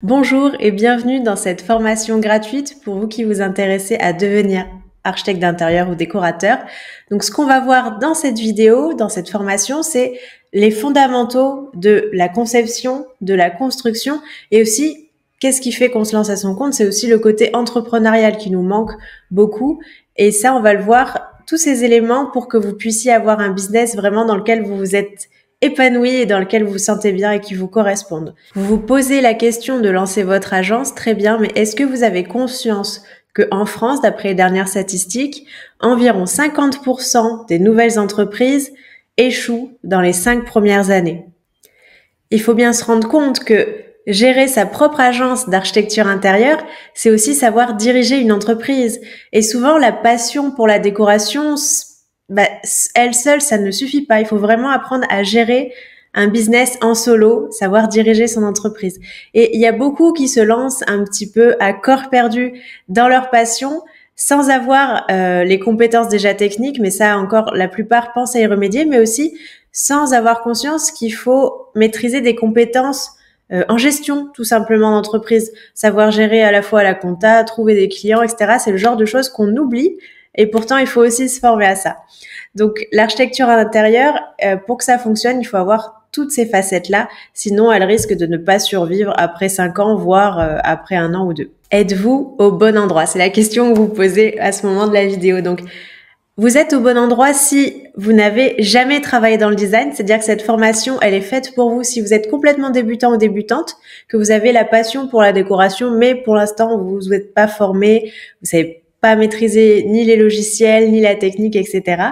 Bonjour et bienvenue dans cette formation gratuite pour vous qui vous intéressez à devenir architecte d'intérieur ou décorateur. Donc ce qu'on va voir dans cette vidéo, dans cette formation, c'est les fondamentaux de la conception, de la construction et aussi qu'est-ce qui fait qu'on se lance à son compte. C'est aussi le côté entrepreneurial qui nous manque beaucoup et ça on va le voir, tous ces éléments pour que vous puissiez avoir un business vraiment dans lequel vous vous êtes épanoui et dans lequel vous vous sentez bien et qui vous correspondent. Vous vous posez la question de lancer votre agence, très bien, mais est-ce que vous avez conscience qu'en France, d'après les dernières statistiques, environ 50% des nouvelles entreprises échouent dans les 5 premières années? Il faut bien se rendre compte que gérer sa propre agence d'architecture intérieure, c'est aussi savoir diriger une entreprise. Et souvent, la passion pour la décoration, elle seule, ça ne suffit pas. Il faut vraiment apprendre à gérer un business en solo, savoir diriger son entreprise. Et il y a beaucoup qui se lancent un petit peu à corps perdu dans leur passion, sans avoir les compétences déjà techniques, mais ça encore, la plupart pensent à y remédier, mais aussi sans avoir conscience qu'il faut maîtriser des compétences en gestion, tout simplement, d'entreprise. Savoir gérer à la fois la compta, trouver des clients, etc. C'est le genre de choses qu'on oublie. Et pourtant, il faut aussi se former à ça. Donc, l'architecture à l'intérieur, pour que ça fonctionne, il faut avoir toutes ces facettes-là. Sinon, elle risque de ne pas survivre après 5 ans, voire après 1 an ou 2. Êtes-vous au bon endroit? C'est la question que vous posez à ce moment de la vidéo. Donc, vous êtes au bon endroit si vous n'avez jamais travaillé dans le design, c'est-à-dire que cette formation, elle est faite pour vous si vous êtes complètement débutant ou débutante, que vous avez la passion pour la décoration, mais pour l'instant, vous n'êtes pas formé, vous savez pas maîtriser ni les logiciels, ni la technique, etc.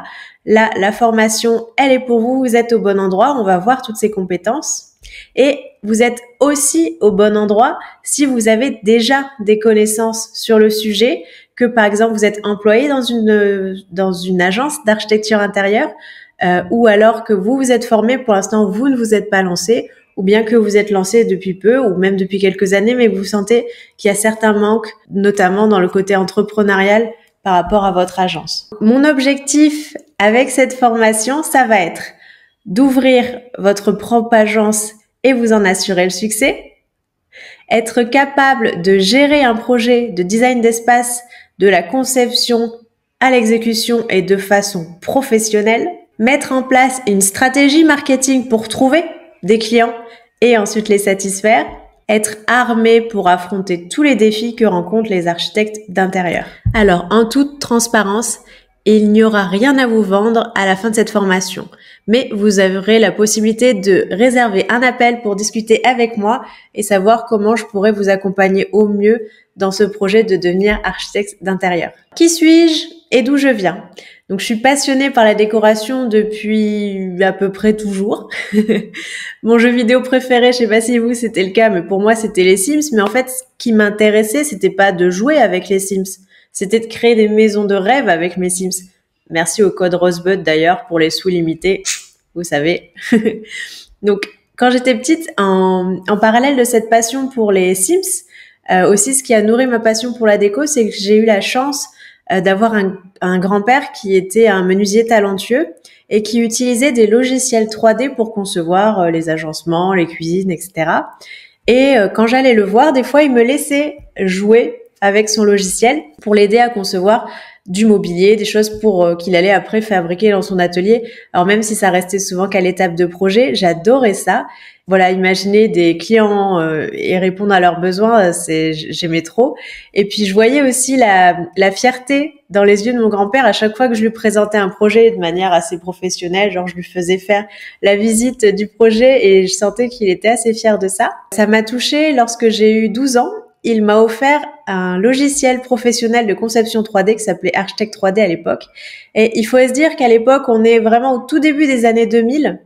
Là, la formation, elle est pour vous, vous êtes au bon endroit, on va voir toutes ces compétences. Et vous êtes aussi au bon endroit si vous avez déjà des connaissances sur le sujet, que par exemple vous êtes employé dans une agence d'architecture intérieure, ou alors que vous êtes formé, pour l'instant vous ne vous êtes pas lancé, ou bien que vous êtes lancé depuis peu ou même depuis quelques années, mais que vous sentez qu'il y a certains manques, notamment dans le côté entrepreneurial par rapport à votre agence. Mon objectif avec cette formation, ça va être d'ouvrir votre propre agence et vous en assurer le succès, être capable de gérer un projet de design d'espace de la conception à l'exécution et de façon professionnelle, mettre en place une stratégie marketing pour trouver des clients et ensuite les satisfaire, être armé pour affronter tous les défis que rencontrent les architectes d'intérieur. Alors, en toute transparence, il n'y aura rien à vous vendre à la fin de cette formation, mais vous aurez la possibilité de réserver un appel pour discuter avec moi et savoir comment je pourrais vous accompagner au mieux dans ce projet de devenir architecte d'intérieur. Qui suis-je et d'où je viens? Donc, je suis passionnée par la décoration depuis à peu près toujours. Mon jeu vidéo préféré, je sais pas si vous, c'était le cas, mais pour moi, c'était les Sims. Mais en fait, ce qui m'intéressait, c'était pas de jouer avec les Sims. C'était de créer des maisons de rêve avec mes Sims. Merci au code Rosebud d'ailleurs pour les sous limités, vous savez. Donc, quand j'étais petite, en parallèle de cette passion pour les Sims, aussi ce qui a nourri ma passion pour la déco, c'est que j'ai eu la chance d'avoir un grand-père qui était un menuisier talentueux et qui utilisait des logiciels 3D pour concevoir les agencements, les cuisines, etc. Et quand j'allais le voir, des fois, il me laissait jouer avec son logiciel pour l'aider à concevoir du mobilier, des choses pour qu'il allait après fabriquer dans son atelier. Alors même si ça restait souvent qu'à l'étape de projet, j'adorais ça. Voilà, imaginer des clients et répondre à leurs besoins, j'aimais trop. Et puis je voyais aussi la fierté dans les yeux de mon grand-père à chaque fois que je lui présentais un projet de manière assez professionnelle, genre je lui faisais faire la visite du projet et je sentais qu'il était assez fier de ça. Ça m'a touchée lorsque j'ai eu 12 ans. Il m'a offert un logiciel professionnel de conception 3D qui s'appelait Architect 3D à l'époque. Et il faut se dire qu'à l'époque, on est vraiment au tout début des années 2000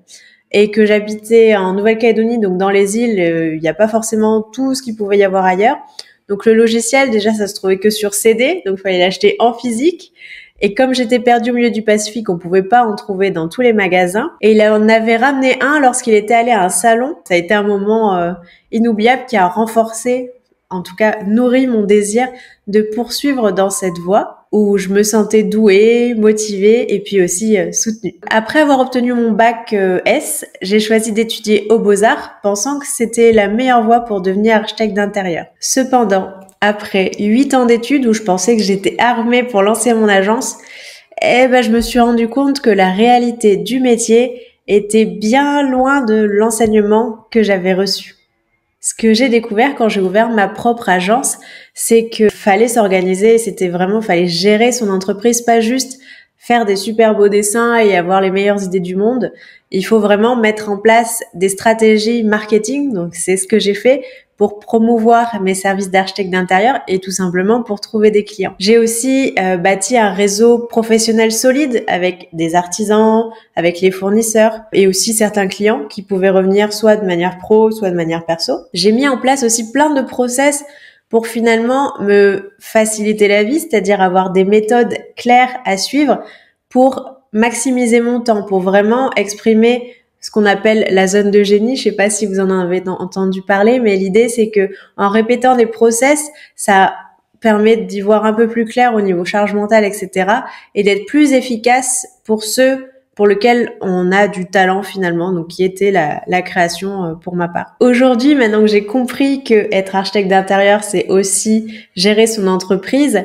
et que j'habitais en Nouvelle-Calédonie, donc dans les îles, il n'y a pas forcément tout ce qu'il pouvait y avoir ailleurs. Donc le logiciel, déjà, ça se trouvait que sur CD, donc il fallait l'acheter en physique. Et comme j'étais perdue au milieu du Pacifique, on pouvait pas en trouver dans tous les magasins. Et il en avait ramené un lorsqu'il était allé à un salon. Ça a été un moment inoubliable qui a renforcé, en tout cas nourri mon désir de poursuivre dans cette voie. où je me sentais douée, motivée et puis aussi soutenue. Après avoir obtenu mon bac S, j'ai choisi d'étudier aux Beaux-Arts, pensant que c'était la meilleure voie pour devenir architecte d'intérieur. Cependant, après 8 ans d'études où je pensais que j'étais armée pour lancer mon agence, je me suis rendu compte que la réalité du métier était bien loin de l'enseignement que j'avais reçu. Ce que j'ai découvert quand j'ai ouvert ma propre agence, c'est que fallait s'organiser, fallait gérer son entreprise, pas juste faire des super beaux dessins et avoir les meilleures idées du monde. Il faut vraiment mettre en place des stratégies marketing, donc c'est ce que j'ai fait pour promouvoir mes services d'architecte d'intérieur et tout simplement pour trouver des clients. J'ai aussi bâti un réseau professionnel solide avec des artisans, avec les fournisseurs et aussi certains clients qui pouvaient revenir soit de manière pro, soit de manière perso. J'ai mis en place aussi plein de process pour finalement me faciliter la vie, c'est-à-dire avoir des méthodes claires à suivre pour maximiser mon temps, pour vraiment exprimer ce qu'on appelle la zone de génie. Je sais pas si vous en avez entendu parler, mais l'idée c'est que en répétant des process, ça permet d'y voir un peu plus clair au niveau charge mentale, etc. et d'être plus efficace pour ceux pour lequel on a du talent finalement, donc qui était la création pour ma part. Aujourd'hui, maintenant que j'ai compris que être architecte d'intérieur, c'est aussi gérer son entreprise,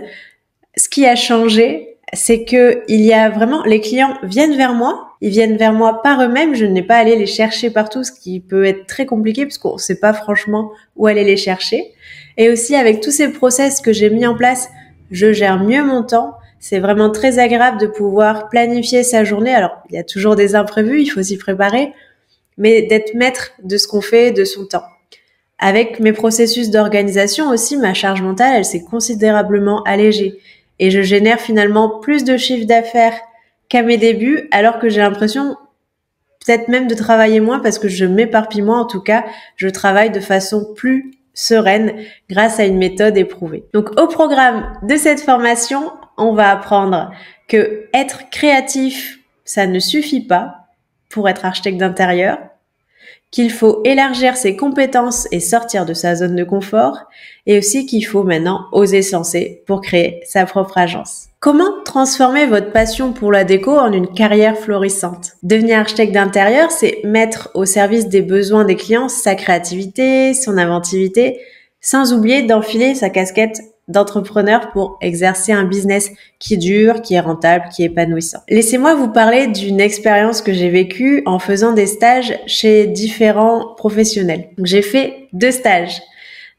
ce qui a changé, c'est que les clients viennent vers moi, ils viennent vers moi par eux-mêmes, je n'ai pas à aller les chercher partout, ce qui peut être très compliqué parce qu'on ne sait pas franchement où aller les chercher. Et aussi avec tous ces process que j'ai mis en place, je gère mieux mon temps. C'est vraiment très agréable de pouvoir planifier sa journée. Alors, il y a toujours des imprévus, il faut s'y préparer, mais d'être maître de ce qu'on fait, de son temps. Avec mes processus d'organisation aussi, ma charge mentale, elle s'est considérablement allégée. Et je génère finalement plus de chiffre d'affaires qu'à mes débuts, alors que j'ai l'impression peut-être même de travailler moins parce que je m'éparpille moins. En tout cas, je travaille de façon plus sereine grâce à une méthode éprouvée. Donc, au programme de cette formation, on va apprendre que être créatif, ça ne suffit pas pour être architecte d'intérieur, qu'il faut élargir ses compétences et sortir de sa zone de confort, et aussi qu'il faut maintenant oser se lancer pour créer sa propre agence. Comment transformer votre passion pour la déco en une carrière florissante? Devenir architecte d'intérieur, c'est mettre au service des besoins des clients sa créativité, son inventivité, sans oublier d'enfiler sa casquette d'entrepreneur pour exercer un business qui dure, qui est rentable, qui est épanouissant. Laissez-moi vous parler d'une expérience que j'ai vécue en faisant des stages chez différents professionnels. Donc, j'ai fait 2 stages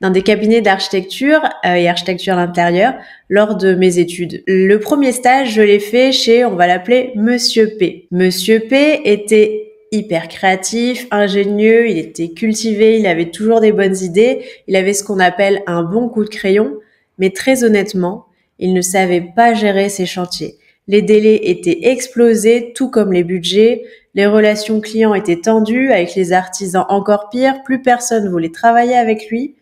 dans des cabinets d'architecture et architecture d'intérieur lors de mes études. Le premier stage, je l'ai fait chez, on va l'appeler Monsieur P. Monsieur P était hyper créatif, ingénieux, il était cultivé, il avait toujours des bonnes idées, il avait ce qu'on appelle un bon coup de crayon, mais très honnêtement, il ne savait pas gérer ses chantiers. Les délais étaient explosés, tout comme les budgets, les relations clients étaient tendues, avec les artisans encore pire, plus personne voulait travailler avec lui.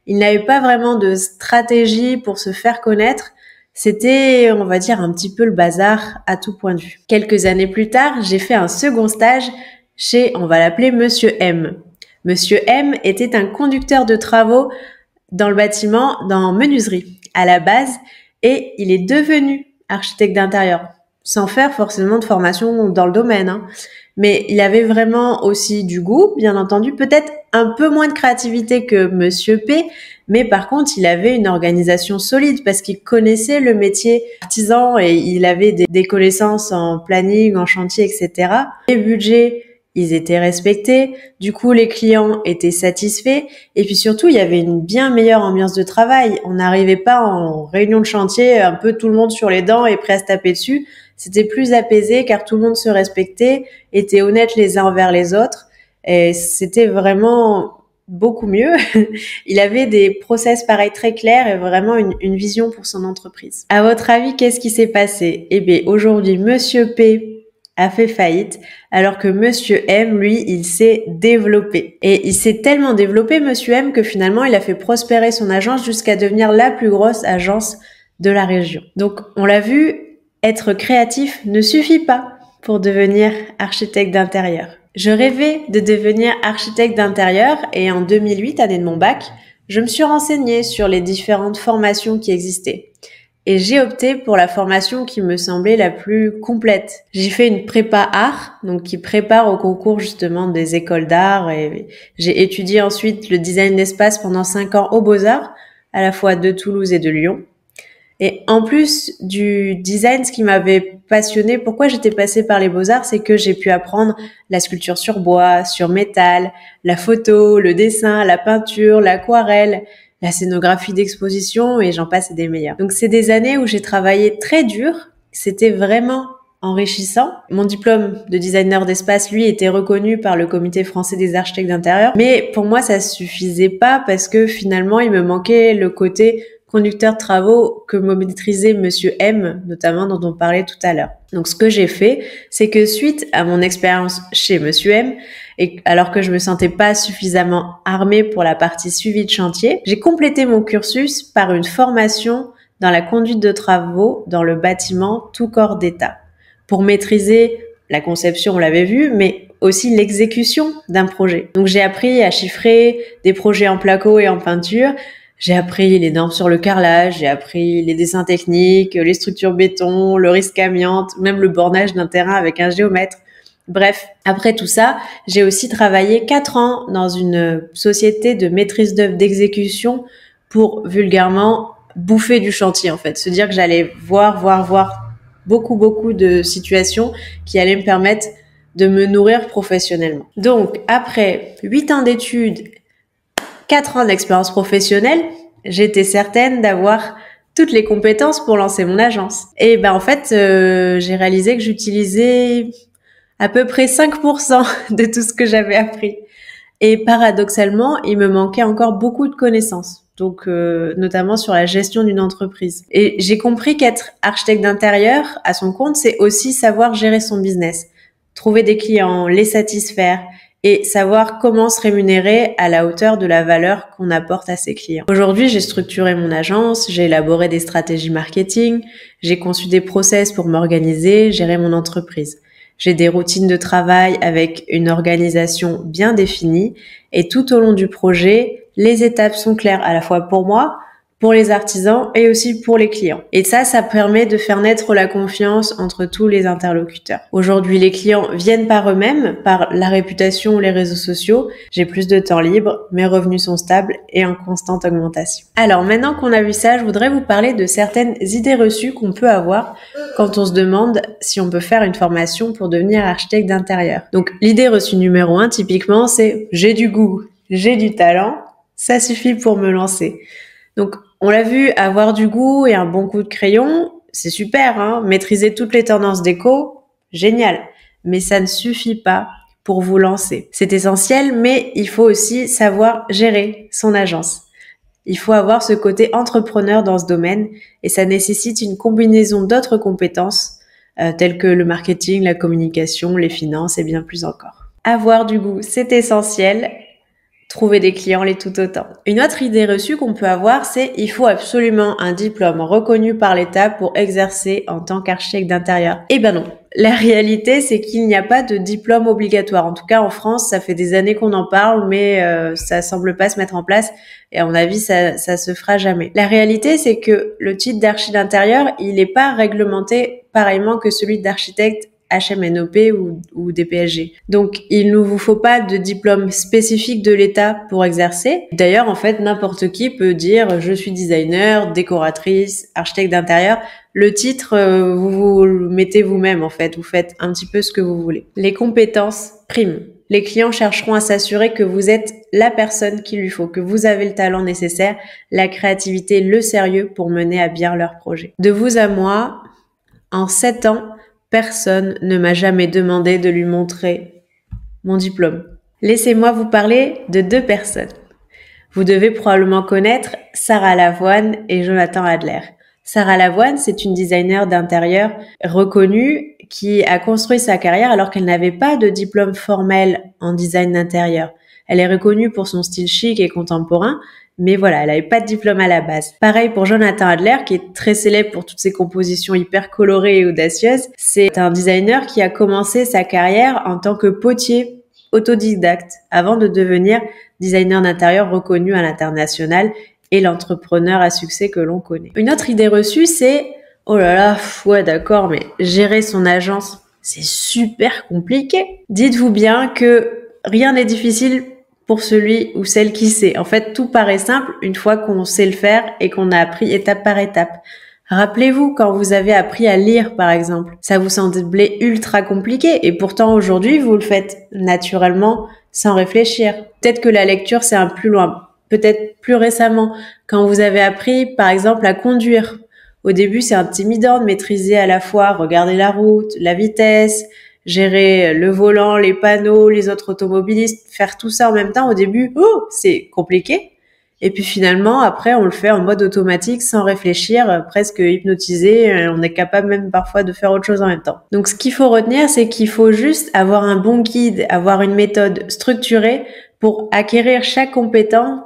Il n'avait pas vraiment de stratégie pour se faire connaître. C'était, on va dire, un petit peu le bazar à tout point de vue. Quelques années plus tard, j'ai fait un second stage chez, on va l'appeler Monsieur M. Monsieur M était un conducteur de travaux dans le bâtiment, dans menuiserie à la base, et il est devenu architecte d'intérieur, sans faire forcément de formation dans le domaine, hein. Mais il avait vraiment aussi du goût, bien entendu, peut-être un peu moins de créativité que Monsieur P, mais par contre, il avait une organisation solide parce qu'il connaissait le métier artisan et il avait des connaissances en planning, en chantier, etc. Les budgets, ils étaient respectés, du coup les clients étaient satisfaits et puis surtout il y avait une bien meilleure ambiance de travail. On n'arrivait pas en réunion de chantier un peu tout le monde sur les dents et prêt à se taper dessus. C'était plus apaisé car tout le monde se respectait, était honnête les uns envers les autres et c'était vraiment beaucoup mieux. Il avait des process pareils très clairs et vraiment une vision pour son entreprise. À votre avis, qu'est-ce qui s'est passé? Eh bien, aujourd'hui, Monsieur P a fait faillite, alors que Monsieur M, lui, il s'est développé. Et il s'est tellement développé, Monsieur M, que finalement, il a fait prospérer son agence jusqu'à devenir la plus grosse agence de la région. Donc, on l'a vu, être créatif ne suffit pas pour devenir architecte d'intérieur. Je rêvais de devenir architecte d'intérieur et en 2008, année de mon bac, je me suis renseignée sur les différentes formations qui existaient. et j'ai opté pour la formation qui me semblait la plus complète. J'ai fait une prépa art, donc qui prépare au concours justement des écoles d'art, et j'ai étudié ensuite le design d'espace pendant 5 ans aux Beaux-Arts, à la fois de Toulouse et de Lyon. Et en plus du design, ce qui m'avait passionné, pourquoi j'étais passée par les Beaux-Arts, c'est que j'ai pu apprendre la sculpture sur bois, sur métal, la photo, le dessin, la peinture, l'aquarelle, la scénographie d'exposition, et j'en passe et des meilleurs. Donc c'est des années où j'ai travaillé très dur. C'était vraiment enrichissant. Mon diplôme de designer d'espace, lui, était reconnu par le Comité français des architectes d'intérieur. Mais pour moi, ça suffisait pas parce que finalement, il me manquait le côté conducteur de travaux que me maîtrisait Monsieur M, notamment dont on parlait tout à l'heure. Donc ce que j'ai fait, c'est que suite à mon expérience chez Monsieur M, et alors que je me sentais pas suffisamment armée pour la partie suivi de chantier, j'ai complété mon cursus par une formation dans la conduite de travaux dans le bâtiment tout corps d'État, pour maîtriser la conception, on l'avait vu, mais aussi l'exécution d'un projet. Donc j'ai appris à chiffrer des projets en placo et en peinture. J'ai appris les normes sur le carrelage, j'ai appris les dessins techniques, les structures béton, le risque amiante, même le bornage d'un terrain avec un géomètre. Bref, après tout ça, j'ai aussi travaillé 4 ans dans une société de maîtrise d'œuvre d'exécution pour vulgairement bouffer du chantier en fait. Se dire que j'allais voir beaucoup de situations qui allaient me permettre de me nourrir professionnellement. Donc, après 8 ans d'études, 4 ans d'expérience professionnelle, j'étais certaine d'avoir toutes les compétences pour lancer mon agence. Et en fait, j'ai réalisé que j'utilisais à peu près 5% de tout ce que j'avais appris. Et paradoxalement, il me manquait encore beaucoup de connaissances. Donc, notamment sur la gestion d'une entreprise. Et j'ai compris qu'être architecte d'intérieur à son compte, c'est aussi savoir gérer son business, trouver des clients, les satisfaire, et savoir comment se rémunérer à la hauteur de la valeur qu'on apporte à ses clients. Aujourd'hui, j'ai structuré mon agence, j'ai élaboré des stratégies marketing, j'ai conçu des process pour m'organiser, gérer mon entreprise. J'ai des routines de travail avec une organisation bien définie, et tout au long du projet, les étapes sont claires à la fois pour moi, pour les artisans et aussi pour les clients. Et ça permet de faire naître la confiance entre tous les interlocuteurs. Aujourd'hui, les clients viennent par eux-mêmes, par la réputation ou les réseaux sociaux. J'ai plus de temps libre, mes revenus sont stables et en constante augmentation. Alors maintenant qu'on a vu ça, je voudrais vous parler de certaines idées reçues qu'on peut avoir quand on se demande si on peut faire une formation pour devenir architecte d'intérieur. Donc l'idée reçue numéro 1, typiquement, c'est « j'ai du goût, j'ai du talent, ça suffit pour me lancer ». Donc, on l'a vu, avoir du goût et un bon coup de crayon, c'est super, hein. Maîtriser toutes les tendances déco, génial. Mais ça ne suffit pas pour vous lancer. C'est essentiel, mais il faut aussi savoir gérer son agence. Il faut avoir ce côté entrepreneur dans ce domaine et ça nécessite une combinaison d'autres compétences telles que le marketing, la communication, les finances et bien plus encore. Avoir du goût, c'est essentiel. Trouver des clients l'est tout autant. Une autre idée reçue qu'on peut avoir, c'est il faut absolument un diplôme reconnu par l'État pour exercer en tant qu'architecte d'intérieur. Eh ben non. La réalité, c'est qu'il n'y a pas de diplôme obligatoire. En tout cas, en France, ça fait des années qu'on en parle, mais ça semble pas se mettre en place. Et à mon avis, ça se fera jamais. La réalité, c'est que le titre d'archi d'intérieur, il n'est pas réglementé pareillement que celui d'architecte HMNOP ou DPSG. Donc, il ne vous faut pas de diplôme spécifique de l'État pour exercer. D'ailleurs, en fait, n'importe qui peut dire « je suis designer, décoratrice, architecte d'intérieur ». Le titre, vous le mettez vous-même, en fait. Vous faites un petit peu ce que vous voulez. Les compétences priment. Les clients chercheront à s'assurer que vous êtes la personne qu'il lui faut, que vous avez le talent nécessaire, la créativité, le sérieux pour mener à bien leur projet. De vous à moi, en 7 ans, personne ne m'a jamais demandé de lui montrer mon diplôme. Laissez-moi vous parler de 2 personnes. Vous devez probablement connaître Sarah Lavoine et Jonathan Adler. Sarah Lavoine, c'est une designer d'intérieur reconnue qui a construit sa carrière alors qu'elle n'avait pas de diplôme formel en design d'intérieur. Elle est reconnue pour son style chic et contemporain, mais voilà, elle n'avait pas de diplôme à la base. Pareil pour Jonathan Adler, qui est très célèbre pour toutes ses compositions hyper colorées et audacieuses. C'est un designer qui a commencé sa carrière en tant que potier autodidacte avant de devenir designer d'intérieur reconnu à l'international et l'entrepreneur à succès que l'on connaît. Une autre idée reçue, c'est « Oh là là, ouais d'accord, mais gérer son agence, c'est super compliqué. » Dites-vous bien que rien n'est difficile pour celui ou celle qui sait. En fait, tout paraît simple une fois qu'on sait le faire et qu'on a appris étape par étape. Rappelez-vous quand vous avez appris à lire, par exemple. Ça vous semblait ultra compliqué et pourtant aujourd'hui, vous le faites naturellement sans réfléchir. Peut-être que la lecture, c'est un plus loin. Peut-être plus récemment, quand vous avez appris, par exemple, à conduire. Au début, c'est intimidant de maîtriser à la fois regarder la route, la vitesse, gérer le volant, les panneaux, les autres automobilistes, faire tout ça en même temps. Au début, c'est compliqué. Et puis finalement, après, on le fait en mode automatique, sans réfléchir, presque hypnotisé. On est capable même parfois de faire autre chose en même temps. Donc, ce qu'il faut retenir, c'est qu'il faut juste avoir un bon guide, avoir une méthode structurée pour acquérir chaque compétence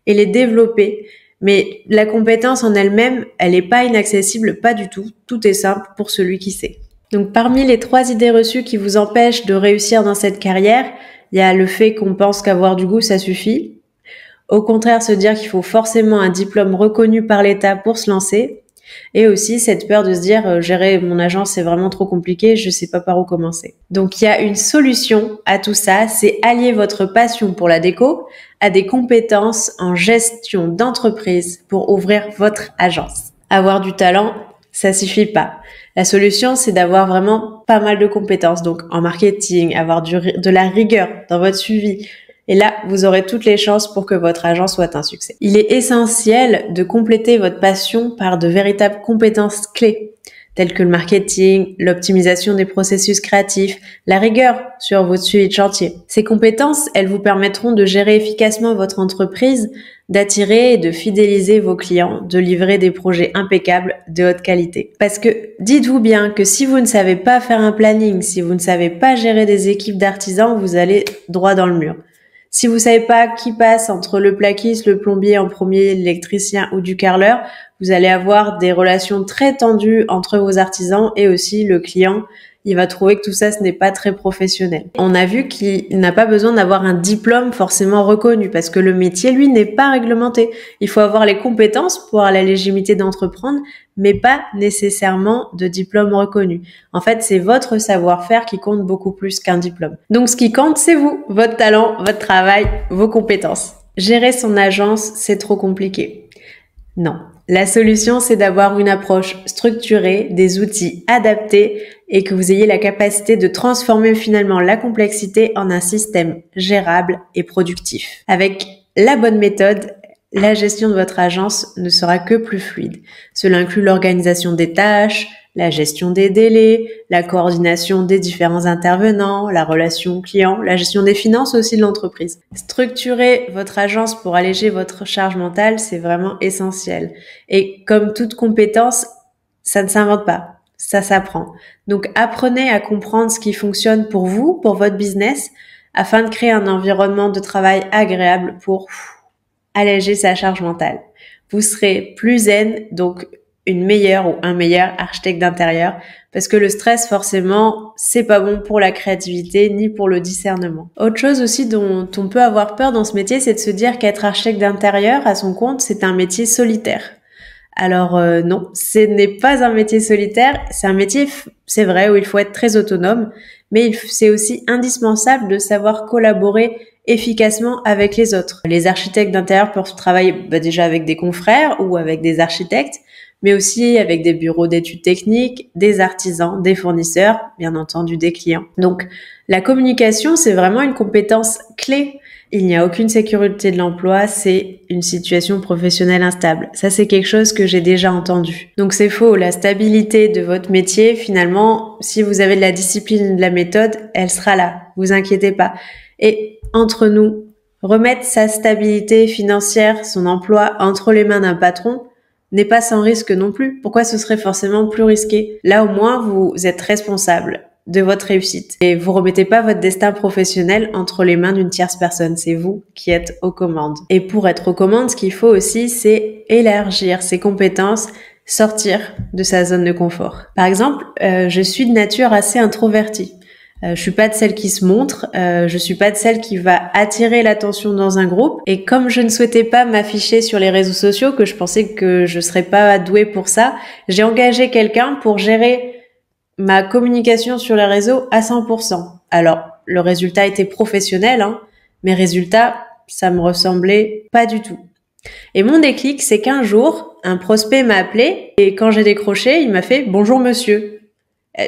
et les développer. Mais la compétence en elle-même, elle n'est pas inaccessible, pas du tout. Tout est simple pour celui qui sait. Donc, parmi les 3 idées reçues qui vous empêchent de réussir dans cette carrière, il y a le fait qu'on pense qu'avoir du goût, ça suffit. Au contraire, se dire qu'il faut forcément un diplôme reconnu par l'État pour se lancer. Et aussi cette peur de se dire gérer mon agence, c'est vraiment trop compliqué, je sais pas par où commencer. Donc il y a une solution à tout ça, c'est allier votre passion pour la déco à des compétences en gestion d'entreprise pour ouvrir votre agence. Avoir du talent, ça suffit pas. La solution, c'est d'avoir vraiment pas mal de compétences. Donc en marketing, avoir de la rigueur dans votre suivi. Et là, vous aurez toutes les chances pour que votre agence soit un succès. Il est essentiel de compléter votre passion par de véritables compétences clés, telles que le marketing, l'optimisation des processus créatifs, la rigueur sur votre suivi de chantier. Ces compétences, elles vous permettront de gérer efficacement votre entreprise, d'attirer et de fidéliser vos clients, de livrer des projets impeccables de haute qualité. Parce que dites-vous bien que si vous ne savez pas faire un planning, si vous ne savez pas gérer des équipes d'artisans, vous allez droit dans le mur. Si vous savez pas qui passe entre le plaquiste, le plombier en premier, l'électricien ou du carreleur, vous allez avoir des relations très tendues entre vos artisans et aussi le client. Il va trouver que tout ça, ce n'est pas très professionnel. On a vu qu'il n'a pas besoin d'avoir un diplôme forcément reconnu parce que le métier, lui, n'est pas réglementé. Il faut avoir les compétences pour avoir la légitimité d'entreprendre, mais pas nécessairement de diplôme reconnu. En fait, c'est votre savoir-faire qui compte beaucoup plus qu'un diplôme. Donc, ce qui compte, c'est vous, votre talent, votre travail, vos compétences. Gérer son agence, c'est trop compliqué. Non. La solution, c'est d'avoir une approche structurée, des outils adaptés et que vous ayez la capacité de transformer finalement la complexité en un système gérable et productif. Avec la bonne méthode, la gestion de votre agence ne sera que plus fluide. Cela inclut l'organisation des tâches, la gestion des délais, la coordination des différents intervenants, la relation client, la gestion des finances aussi de l'entreprise. Structurer votre agence pour alléger votre charge mentale, c'est vraiment essentiel. Et comme toute compétence, ça ne s'invente pas, ça s'apprend. Donc apprenez à comprendre ce qui fonctionne pour vous, pour votre business, afin de créer un environnement de travail agréable pour alléger sa charge mentale. Vous serez plus zen, donc une meilleure ou un meilleur architecte d'intérieur, parce que le stress, forcément, c'est pas bon pour la créativité ni pour le discernement. Autre chose aussi dont on peut avoir peur dans ce métier, c'est de se dire qu'être architecte d'intérieur à son compte, c'est un métier solitaire. Alors non, ce n'est pas un métier solitaire, c'est un métier, c'est vrai, où il faut être très autonome, mais c'est aussi indispensable de savoir collaborer efficacement avec les autres. Les architectes d'intérieur peuvent travailler déjà avec des confrères ou avec des architectes, mais aussi avec des bureaux d'études techniques, des artisans, des fournisseurs, bien entendu des clients. Donc, la communication, c'est vraiment une compétence clé. Il n'y a aucune sécurité de l'emploi, c'est une situation professionnelle instable. Ça, c'est quelque chose que j'ai déjà entendu. Donc, c'est faux. La stabilité de votre métier, finalement, si vous avez de la discipline et de la méthode, elle sera là. Vous inquiétez pas. Et entre nous, remettre sa stabilité financière, son emploi entre les mains d'un patron, n'est pas sans risque non plus. Pourquoi ce serait forcément plus risqué? Là, au moins, vous êtes responsable de votre réussite. Et vous remettez pas votre destin professionnel entre les mains d'une tierce personne. C'est vous qui êtes aux commandes. Et pour être aux commandes, ce qu'il faut aussi, c'est élargir ses compétences, sortir de sa zone de confort. Par exemple, je suis de nature assez introvertie. Je suis pas de celle qui se montre. Je suis pas de celle qui va attirer l'attention dans un groupe. Et comme je ne souhaitais pas m'afficher sur les réseaux sociaux, que je pensais que je serais pas douée pour ça, j'ai engagé quelqu'un pour gérer ma communication sur les réseaux à 100%. Alors, le résultat était professionnel, hein, mais résultat, ça me ressemblait pas du tout. Et mon déclic, c'est qu'un jour, un prospect m'a appelé et quand j'ai décroché, il m'a fait « Bonjour monsieur ».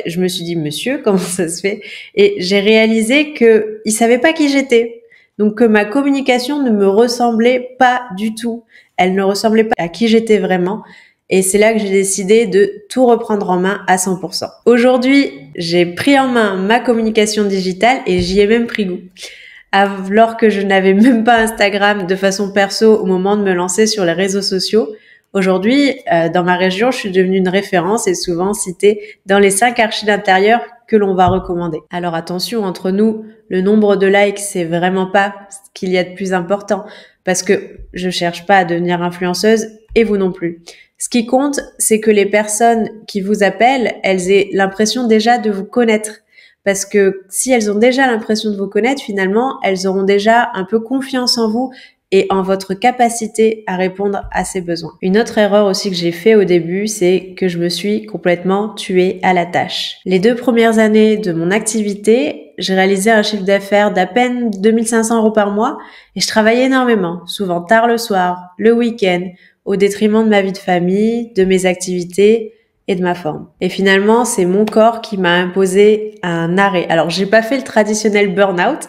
Je me suis dit « Monsieur, comment ça se fait ?» Et j'ai réalisé que il savait pas qui j'étais. Donc que ma communication ne me ressemblait pas du tout. Elle ne ressemblait pas à qui j'étais vraiment. Et c'est là que j'ai décidé de tout reprendre en main à 100%. Aujourd'hui, j'ai pris en main ma communication digitale et j'y ai même pris goût. Alors que je n'avais même pas Instagram de façon perso au moment de me lancer sur les réseaux sociaux, aujourd'hui, dans ma région, je suis devenue une référence et souvent citée dans les 5 archis d'intérieur que l'on va recommander. Alors attention, entre nous, le nombre de likes, c'est vraiment pas ce qu'il y a de plus important parce que je cherche pas à devenir influenceuse et vous non plus. Ce qui compte, c'est que les personnes qui vous appellent, elles aient l'impression déjà de vous connaître. Parce que si elles ont déjà l'impression de vous connaître, finalement, elles auront déjà un peu confiance en vous et en votre capacité à répondre à ces besoins. Une autre erreur aussi que j'ai fait au début, c'est que je me suis complètement tuée à la tâche. Les 2 premières années de mon activité, j'ai réalisé un chiffre d'affaires d'à peine 2500 € par mois et je travaillais énormément, souvent tard le soir, le week-end, au détriment de ma vie de famille, de mes activités et de ma forme. Et finalement, c'est mon corps qui m'a imposé un arrêt. Alors, j'ai pas fait le traditionnel burn-out,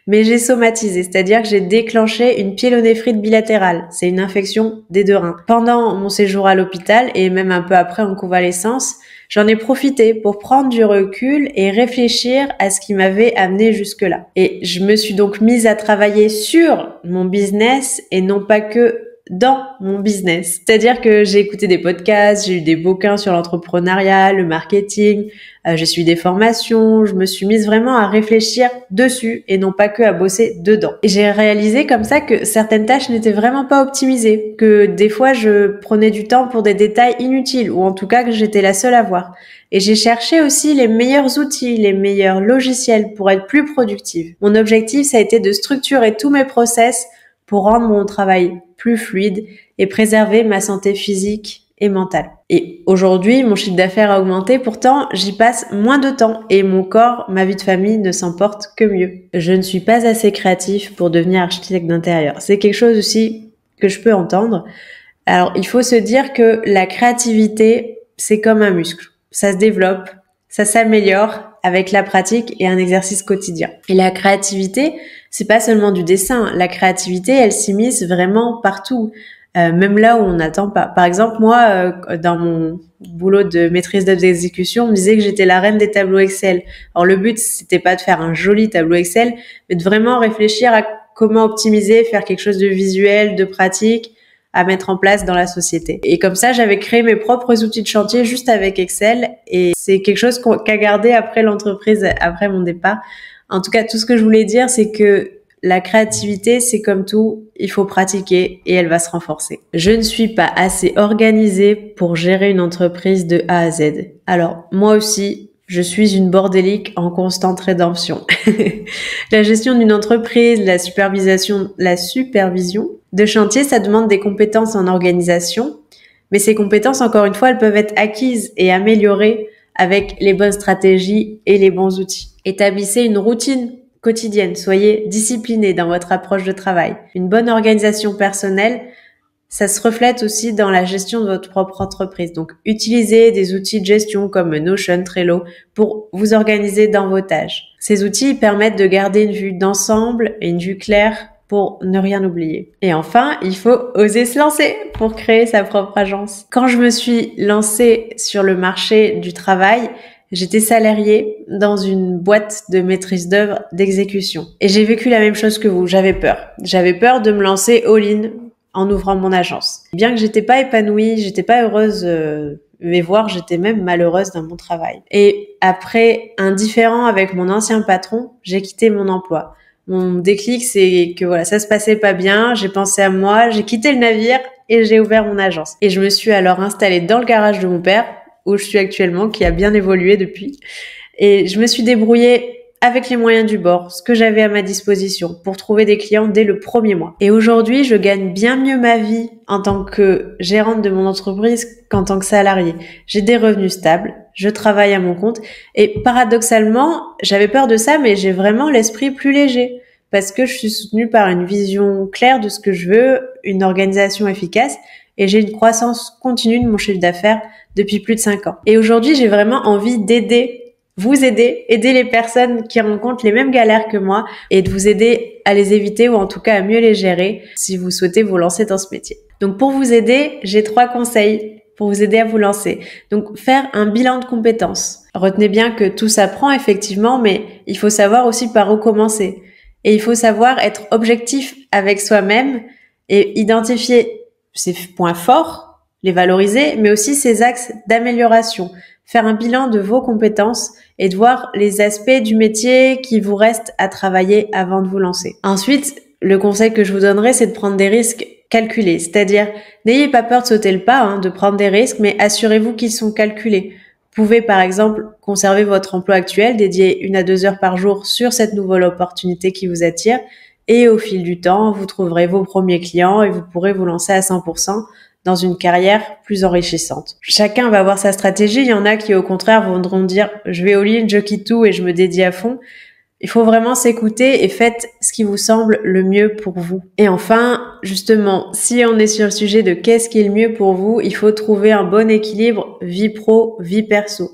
mais j'ai somatisé, c'est-à-dire que j'ai déclenché une pyélonéphrite bilatérale. C'est une infection des 2 reins. Pendant mon séjour à l'hôpital et même un peu après en convalescence, j'en ai profité pour prendre du recul et réfléchir à ce qui m'avait amené jusque-là. Et je me suis donc mise à travailler sur mon business et non pas que dans mon business. C'est-à-dire que j'ai écouté des podcasts, j'ai eu des bouquins sur l'entrepreneuriat, le marketing, j'ai suivi des formations, je me suis mise vraiment à réfléchir dessus et non pas que à bosser dedans. Et j'ai réalisé comme ça que certaines tâches n'étaient vraiment pas optimisées, que des fois je prenais du temps pour des détails inutiles ou en tout cas que j'étais la seule à voir. Et j'ai cherché aussi les meilleurs outils, les meilleurs logiciels pour être plus productive. Mon objectif, ça a été de structurer tous mes process pour rendre mon travail plus fluide et préserver ma santé physique et mentale. Et aujourd'hui, mon chiffre d'affaires a augmenté, pourtant j'y passe moins de temps et mon corps, ma vie de famille ne s'en porte que mieux. Je ne suis pas assez créatif pour devenir architecte d'intérieur. C'est quelque chose aussi que je peux entendre. Alors, il faut se dire que la créativité, c'est comme un muscle. Ça se développe, ça s'améliore avec la pratique et un exercice quotidien. Et la créativité, c'est pas seulement du dessin. La créativité, elle s'immisce vraiment partout, même là où on n'attend pas. Par exemple, moi, dans mon boulot de maîtrise d'œuvre d'exécution, on me disait que j'étais la reine des tableaux Excel. Alors le but, c'était pas de faire un joli tableau Excel, mais de vraiment réfléchir à comment optimiser, faire quelque chose de visuel, de pratique, à mettre en place dans la société. Et comme ça, j'avais créé mes propres outils de chantier juste avec Excel et c'est quelque chose qu'a gardé après l'entreprise, après mon départ. En tout cas, tout ce que je voulais dire, c'est que la créativité, c'est comme tout, il faut pratiquer et elle va se renforcer. Je ne suis pas assez organisée pour gérer une entreprise de A à Z. Alors, moi aussi, je suis une bordélique en constante rédemption. La gestion d'une entreprise, la supervision de chantier, ça demande des compétences en organisation. Mais ces compétences, encore une fois, elles peuvent être acquises et améliorées avec les bonnes stratégies et les bons outils. Établissez une routine quotidienne. Soyez discipliné dans votre approche de travail. Une bonne organisation personnelle, ça se reflète aussi dans la gestion de votre propre entreprise. Donc, utilisez des outils de gestion comme Notion, Trello pour vous organiser dans vos tâches. Ces outils permettent de garder une vue d'ensemble et une vue claire pour ne rien oublier. Et enfin, il faut oser se lancer pour créer sa propre agence. Quand je me suis lancée sur le marché du travail, j'étais salariée dans une boîte de maîtrise d'œuvre d'exécution. Et j'ai vécu la même chose que vous. J'avais peur. J'avais peur de me lancer all-in en ouvrant mon agence. Bien que j'étais pas épanouie, j'étais pas heureuse, mais voire j'étais même malheureuse dans mon travail. Et après un différend avec mon ancien patron, j'ai quitté mon emploi. Mon déclic, c'est que voilà, ça se passait pas bien, j'ai pensé à moi, j'ai quitté le navire et j'ai ouvert mon agence. Et je me suis alors installée dans le garage de mon père, où je suis actuellement, qui a bien évolué depuis. Et je me suis débrouillée avec les moyens du bord, ce que j'avais à ma disposition pour trouver des clients dès le premier mois. Et aujourd'hui, je gagne bien mieux ma vie en tant que gérante de mon entreprise qu'en tant que salariée. J'ai des revenus stables, je travaille à mon compte et paradoxalement, j'avais peur de ça, mais j'ai vraiment l'esprit plus léger parce que je suis soutenue par une vision claire de ce que je veux, une organisation efficace et j'ai une croissance continue de mon chiffre d'affaires depuis plus de 5 ans. Et aujourd'hui, j'ai vraiment envie vous aider les personnes qui rencontrent les mêmes galères que moi et de vous aider à les éviter ou en tout cas à mieux les gérer si vous souhaitez vous lancer dans ce métier. Donc pour vous aider, j'ai 3 conseils pour vous aider à vous lancer. Donc faire un bilan de compétences. Retenez bien que tout s'apprend effectivement, mais il faut savoir aussi par où commencer. Et il faut savoir être objectif avec soi-même et identifier ses points forts, les valoriser, mais aussi ses axes d'amélioration. Faire un bilan de vos compétences et de voir les aspects du métier qui vous restent à travailler avant de vous lancer. Ensuite, le conseil que je vous donnerai, c'est de prendre des risques calculés. C'est-à-dire, n'ayez pas peur de sauter le pas, de prendre des risques, mais assurez-vous qu'ils sont calculés. Vous pouvez, par exemple, conserver votre emploi actuel, dédier 1 à 2 heures par jour sur cette nouvelle opportunité qui vous attire. Et au fil du temps, vous trouverez vos premiers clients et vous pourrez vous lancer à 100%. Dans une carrière plus enrichissante. Chacun va avoir sa stratégie. Il y en a qui, au contraire, voudront dire « je vais all-in, je quitte tout et je me dédie à fond ». Il faut vraiment s'écouter et faites ce qui vous semble le mieux pour vous. Et enfin, justement, si on est sur le sujet de qu'est-ce qui est le mieux pour vous, il faut trouver un bon équilibre vie pro, vie perso.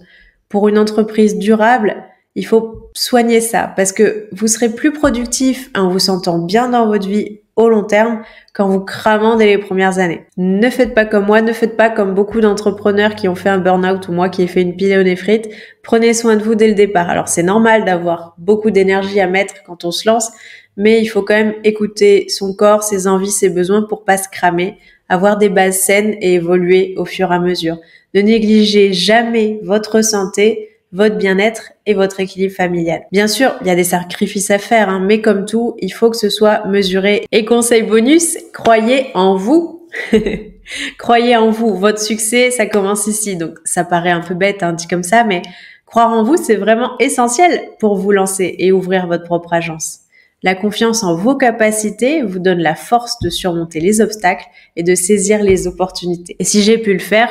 Pour une entreprise durable, il faut soigner ça parce que vous serez plus productif en vous sentant bien dans votre vie au long terme qu'en vous cramant dès les premières années. Ne faites pas comme moi, ne faites pas comme beaucoup d'entrepreneurs qui ont fait un burn-out ou moi qui ai fait une pile au nez frites. Prenez soin de vous dès le départ. Alors c'est normal d'avoir beaucoup d'énergie à mettre quand on se lance, mais il faut quand même écouter son corps, ses envies, ses besoins pour pas se cramer, avoir des bases saines et évoluer au fur et à mesure. Ne négligez jamais votre santé, votre bien-être et votre équilibre familial. Bien sûr, il y a des sacrifices à faire, mais comme tout, il faut que ce soit mesuré. Et conseil bonus, croyez en vous. Croyez en vous. Votre succès, ça commence ici. Donc, ça paraît un peu bête, dit comme ça, mais croire en vous, c'est vraiment essentiel pour vous lancer et ouvrir votre propre agence. La confiance en vos capacités vous donne la force de surmonter les obstacles et de saisir les opportunités. Et si j'ai pu le faire,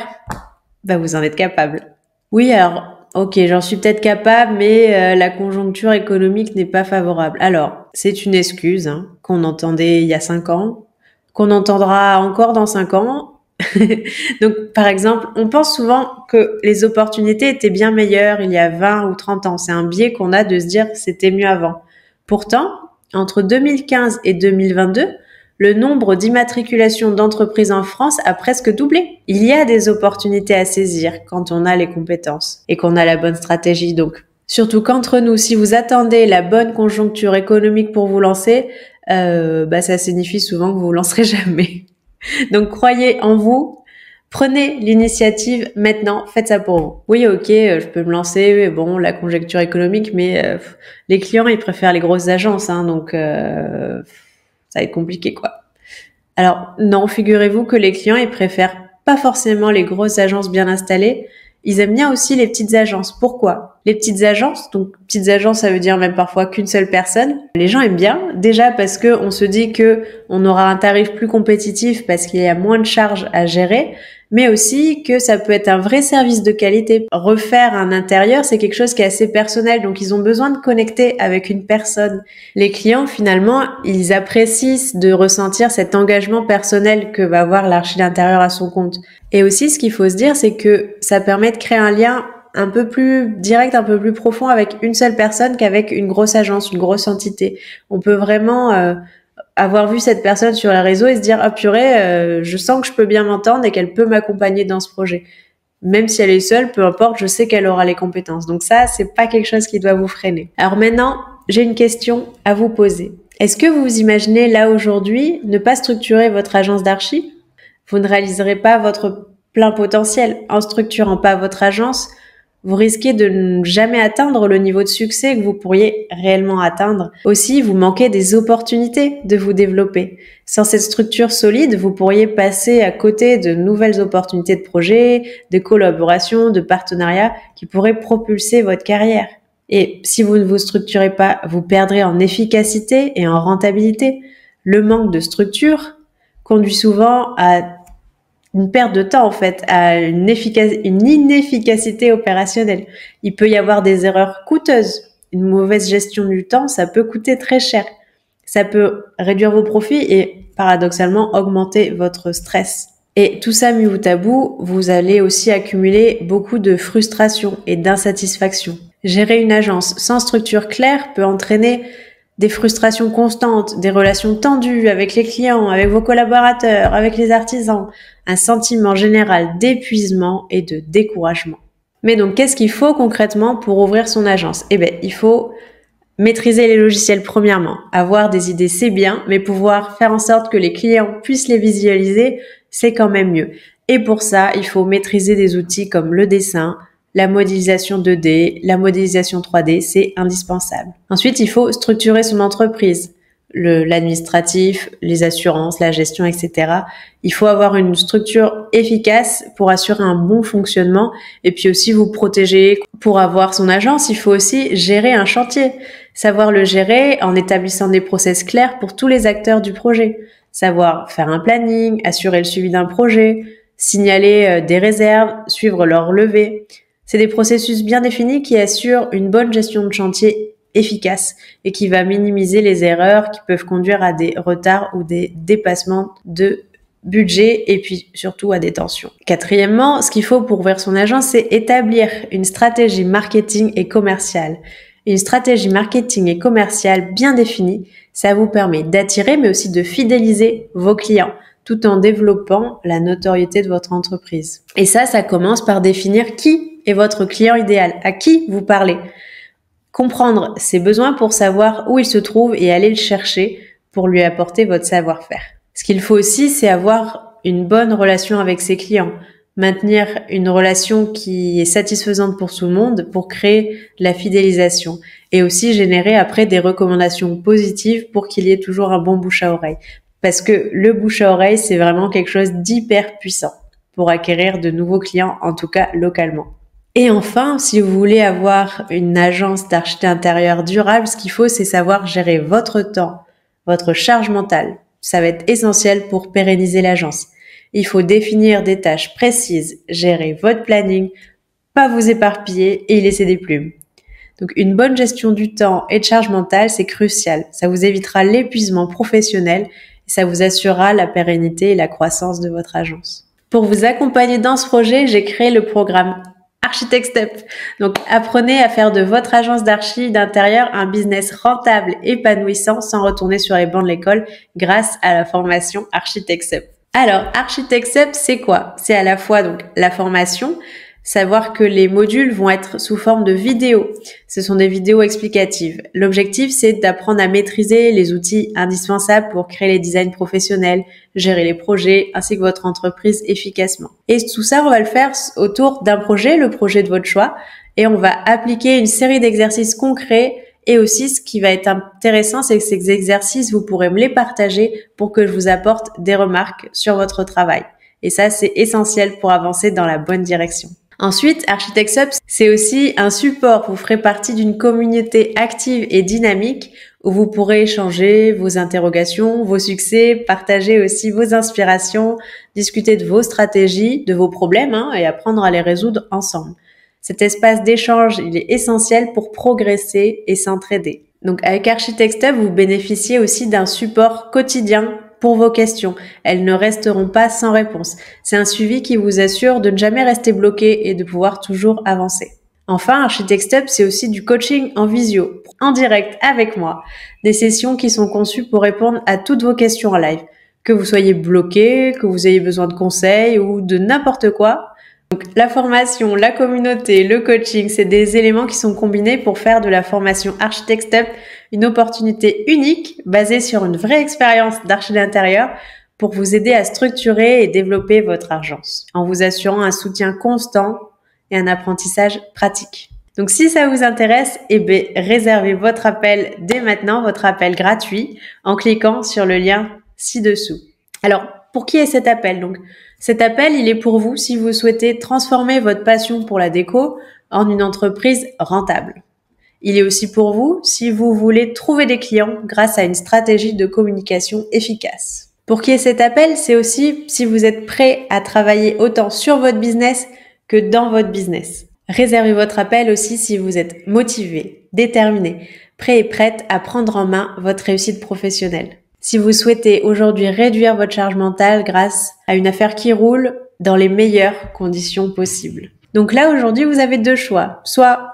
vous en êtes capable. Oui, alors, ok, j'en suis peut-être capable, mais la conjoncture économique n'est pas favorable. Alors, c'est une excuse qu'on entendait il y a 5 ans, qu'on entendra encore dans 5 ans. Donc, par exemple, on pense souvent que les opportunités étaient bien meilleures il y a 20 ou 30 ans. C'est un biais qu'on a de se dire c'était mieux avant. Pourtant, entre 2015 et 2022, le nombre d'immatriculations d'entreprises en France a presque doublé. Il y a des opportunités à saisir quand on a les compétences et qu'on a la bonne stratégie. Donc, surtout qu'entre nous, si vous attendez la bonne conjoncture économique pour vous lancer, ça signifie souvent que vous vous lancerez jamais. Donc, croyez en vous. Prenez l'initiative maintenant, faites ça pour vous. Oui, ok, je peux me lancer, bon, la conjoncture économique, mais les clients, ils préfèrent les grosses agences, donc ça va être compliqué, quoi. Alors, non, figurez-vous que les clients, ils préfèrent pas forcément les grosses agences bien installées. Ils aiment bien aussi les petites agences. Pourquoi? Les petites agences, donc petites agences, ça veut dire même parfois qu'une seule personne. Les gens aiment bien, déjà parce que on se dit que on aura un tarif plus compétitif parce qu'il y a moins de charges à gérer, mais aussi que ça peut être un vrai service de qualité. Refaire un intérieur, c'est quelque chose qui est assez personnel, donc ils ont besoin de connecter avec une personne. Les clients, finalement, ils apprécient de ressentir cet engagement personnel que va avoir l'archi d'intérieur à son compte. Et aussi, ce qu'il faut se dire, c'est que ça permet de créer un lien un peu plus direct, un peu plus profond avec une seule personne qu'avec une grosse agence, une grosse entité. On peut vraiment avoir vu cette personne sur les réseaux et se dire « Ah purée, je sens que je peux bien m'entendre et qu'elle peut m'accompagner dans ce projet. » Même si elle est seule, peu importe, je sais qu'elle aura les compétences. Donc ça, c'est pas quelque chose qui doit vous freiner. Alors maintenant, j'ai une question à vous poser. Est-ce que vous vous imaginez là aujourd'hui ne pas structurer votre agence d'archi? Vous ne réaliserez pas votre plein potentiel. En structurant pas votre agence, vous risquez de ne jamais atteindre le niveau de succès que vous pourriez réellement atteindre. Aussi, vous manquez des opportunités de vous développer. Sans cette structure solide, vous pourriez passer à côté de nouvelles opportunités de projet, de collaboration, de partenariat qui pourraient propulser votre carrière. Et si vous ne vous structurez pas, vous perdrez en efficacité et en rentabilité. Le manque de structure conduit souvent à une perte de temps, en fait, à une inefficacité opérationnelle. Il peut y avoir des erreurs coûteuses. Une mauvaise gestion du temps, ça peut coûter très cher. Ça peut réduire vos profits et, paradoxalement, augmenter votre stress. Et tout ça mis bout à bout, vous allez aussi accumuler beaucoup de frustration et d'insatisfaction. Gérer une agence sans structure claire peut entraîner des frustrations constantes, des relations tendues avec les clients, avec vos collaborateurs, avec les artisans, un sentiment général d'épuisement et de découragement. Mais donc, qu'est-ce qu'il faut concrètement pour ouvrir son agence? Eh bien, il faut maîtriser les logiciels premièrement. Avoir des idées, c'est bien, mais pouvoir faire en sorte que les clients puissent les visualiser, c'est quand même mieux. Et pour ça, il faut maîtriser des outils comme le dessin, la modélisation 2D, la modélisation 3D, c'est indispensable. Ensuite, il faut structurer son entreprise, l'administratif, les assurances, la gestion, etc. Il faut avoir une structure efficace pour assurer un bon fonctionnement et puis aussi vous protéger. Pour avoir son agence, il faut aussi gérer un chantier, savoir le gérer en établissant des process clairs pour tous les acteurs du projet, savoir faire un planning, assurer le suivi d'un projet, signaler des réserves, suivre leur levée. C'est des processus bien définis qui assurent une bonne gestion de chantier efficace et qui va minimiser les erreurs qui peuvent conduire à des retards ou des dépassements de budget et puis surtout à des tensions. Quatrièmement, ce qu'il faut pour ouvrir son agence, c'est établir une stratégie marketing et commerciale. Une stratégie marketing et commerciale bien définie, ça vous permet d'attirer mais aussi de fidéliser vos clients tout en développant la notoriété de votre entreprise. Et ça commence par définir qui est votre client idéal, à qui vous parlez. Comprendre ses besoins pour savoir où il se trouve et aller le chercher pour lui apporter votre savoir-faire. Ce qu'il faut aussi, c'est avoir une bonne relation avec ses clients, maintenir une relation qui est satisfaisante pour tout le monde pour créer la fidélisation et aussi générer après des recommandations positives pour qu'il y ait toujours un bon bouche à oreille. Parce que le bouche à oreille, c'est vraiment quelque chose d'hyper puissant pour acquérir de nouveaux clients, en tout cas localement. Et enfin, si vous voulez avoir une agence d'architecture intérieure durable, ce qu'il faut, c'est savoir gérer votre temps, votre charge mentale. Ça va être essentiel pour pérenniser l'agence. Il faut définir des tâches précises, gérer votre planning, pas vous éparpiller et laisser des plumes. Donc, une bonne gestion du temps et de charge mentale, c'est crucial. Ça vous évitera l'épuisement professionnel et ça vous assurera la pérennité et la croissance de votre agence. Pour vous accompagner dans ce projet, j'ai créé le programme Architect Step. Donc, apprenez à faire de votre agence d'archi d'intérieur un business rentable, épanouissant, sans retourner sur les bancs de l'école grâce à la formation Architect Step. Alors, Architect Step, c'est quoi? C'est à la fois donc la formation, savoir que les modules vont être sous forme de vidéos. Ce sont des vidéos explicatives. L'objectif, c'est d'apprendre à maîtriser les outils indispensables pour créer les designs professionnels, gérer les projets, ainsi que votre entreprise efficacement. Et tout ça, on va le faire autour d'un projet, le projet de votre choix, et on va appliquer une série d'exercices concrets. Et aussi, ce qui va être intéressant, c'est que ces exercices, vous pourrez me les partager pour que je vous apporte des remarques sur votre travail. Et ça, c'est essentiel pour avancer dans la bonne direction. Ensuite, Architect Hub, c'est aussi un support. Vous ferez partie d'une communauté active et dynamique où vous pourrez échanger vos interrogations, vos succès, partager aussi vos inspirations, discuter de vos stratégies, de vos problèmes et apprendre à les résoudre ensemble. Cet espace d'échange, il est essentiel pour progresser et s'entraider. Donc avec Architect Hub, vous bénéficiez aussi d'un support quotidien pour vos questions. Elles ne resteront pas sans réponse. C'est un suivi qui vous assure de ne jamais rester bloqué et de pouvoir toujours avancer. Enfin, Architect Hub, c'est aussi du coaching en visio, en direct avec moi. Des sessions qui sont conçues pour répondre à toutes vos questions en live. Que vous soyez bloqué, que vous ayez besoin de conseils ou de n'importe quoi. Donc, la formation, la communauté, le coaching, c'est des éléments qui sont combinés pour faire de la formation Architect Hub une opportunité unique basée sur une vraie expérience d'archi d'intérieur pour vous aider à structurer et développer votre agence en vous assurant un soutien constant et un apprentissage pratique. Donc, si ça vous intéresse, réservez votre appel dès maintenant, votre appel gratuit en cliquant sur le lien ci-dessous. Alors, pour qui est cet appel? Donc, cet appel, il est pour vous si vous souhaitez transformer votre passion pour la déco en une entreprise rentable. Il est aussi pour vous si vous voulez trouver des clients grâce à une stratégie de communication efficace. Pour qu'il y ait cet appel, c'est aussi si vous êtes prêt à travailler autant sur votre business que dans votre business. Réservez votre appel aussi si vous êtes motivé, déterminé, prêt et prête à prendre en main votre réussite professionnelle. Si vous souhaitez aujourd'hui réduire votre charge mentale grâce à une affaire qui roule dans les meilleures conditions possibles. Donc là, aujourd'hui, vous avez deux choix. Soit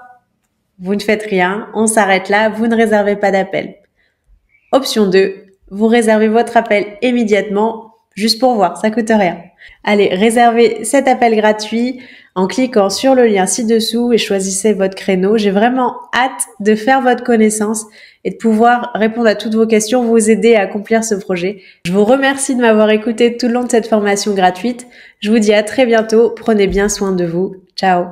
vous ne faites rien, on s'arrête là, vous ne réservez pas d'appel. Option 2, vous réservez votre appel immédiatement, juste pour voir, ça coûte rien. Allez, réservez cet appel gratuit en cliquant sur le lien ci-dessous et choisissez votre créneau. J'ai vraiment hâte de faire votre connaissance et de pouvoir répondre à toutes vos questions, vous aider à accomplir ce projet. Je vous remercie de m'avoir écouté tout le long de cette formation gratuite. Je vous dis à très bientôt. Prenez bien soin de vous. Ciao.